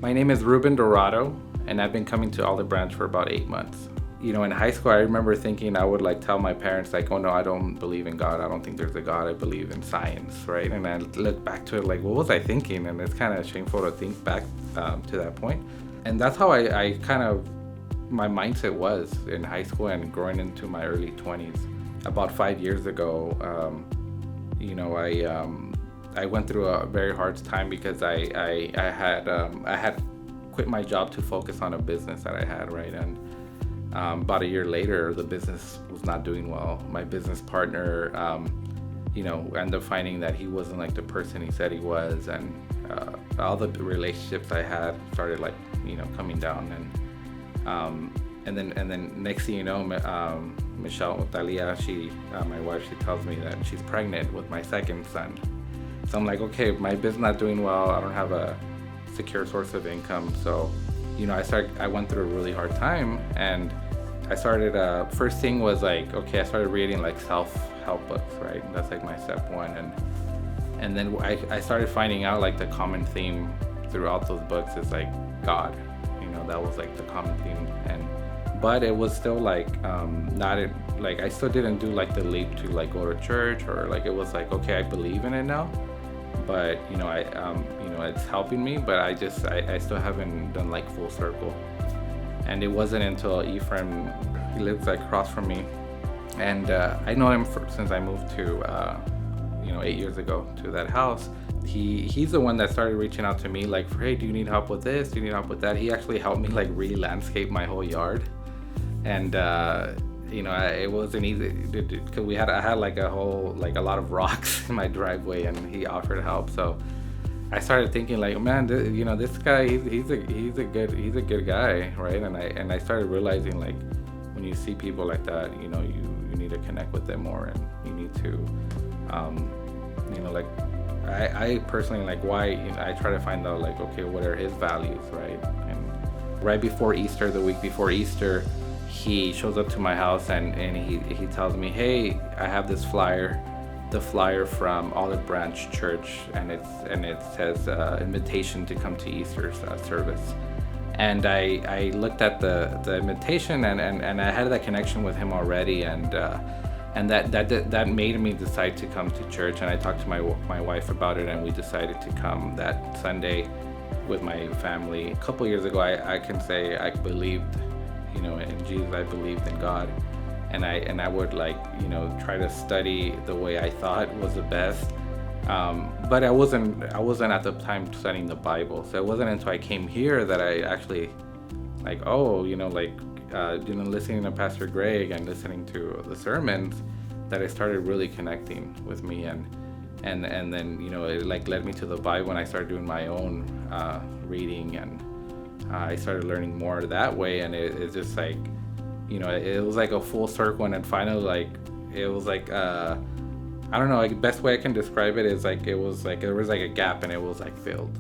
My name is Ruben Dorado, and I've been coming to Olive Branch for about 8 months. In high school, I remember thinking I would tell my parents oh no, I don't believe in God. I don't think there's a God. I believe in science, right? And I look back to it what was I thinking? And it's kind of shameful to think back to that point. And that's how I kind of, my mindset was in high school and growing into my early 20s. About 5 years ago, I went through a very hard time because I had quit my job to focus on a business that I had, right? And about a year later, the business was not doing well. My business partner, ended up finding that he wasn't the person he said he was, and all the relationships I had started coming down, and then next thing you know, Michelle Talia, my wife, she tells me that she's pregnant with my second son. So I'm like, okay, my business not doing well. I don't have a secure source of income. So, I went through a really hard time, and I started, first thing was I started reading self-help books, right? That's my step one. And then I started finding out the common theme throughout those books is God. That was the common theme. But it was still not I still didn't do the leap to go to church, or it was okay, I believe in it now, but it's helping me, but I still haven't done full circle. And it wasn't until Ephraim, he lives across from me, and I know him since I moved to 8 years ago to that house. He's the one that started reaching out to me hey, do you need help with this? Do you need help with that? He actually helped me re-landscape my whole yard. And it wasn't easy because I had a whole a lot of rocks in my driveway, and he offered help. So I started thinking man, this guy, he's a good guy, right? And I started realizing when you see people like that, you need to connect with them more, and you need to I personally why I try to find out okay, what are his values, right? And right before Easter, the week before Easter, he shows up to my house, and he tells me, hey, I have this flyer, the flyer from Olive Branch Church, and it says invitation to come to Easter service. And I looked at the invitation, and I had that connection with him already, and that made me decide to come to church. And I talked to my wife about it, and we decided to come that Sunday with my family. A couple years ago, I can say I believed in Jesus. I believed in God, and I would try to study the way I thought was the best, but I wasn't at the time studying the Bible. So it wasn't until I came here that I actually listening to Pastor Greg and listening to the sermons, that it started really connecting with me, and then it led me to the Bible, and I started doing my own reading, and I started learning more that way, and it's just it was a full circle, and then finally it was I don't know, best way I can describe it is it was there was a gap, and it was filled.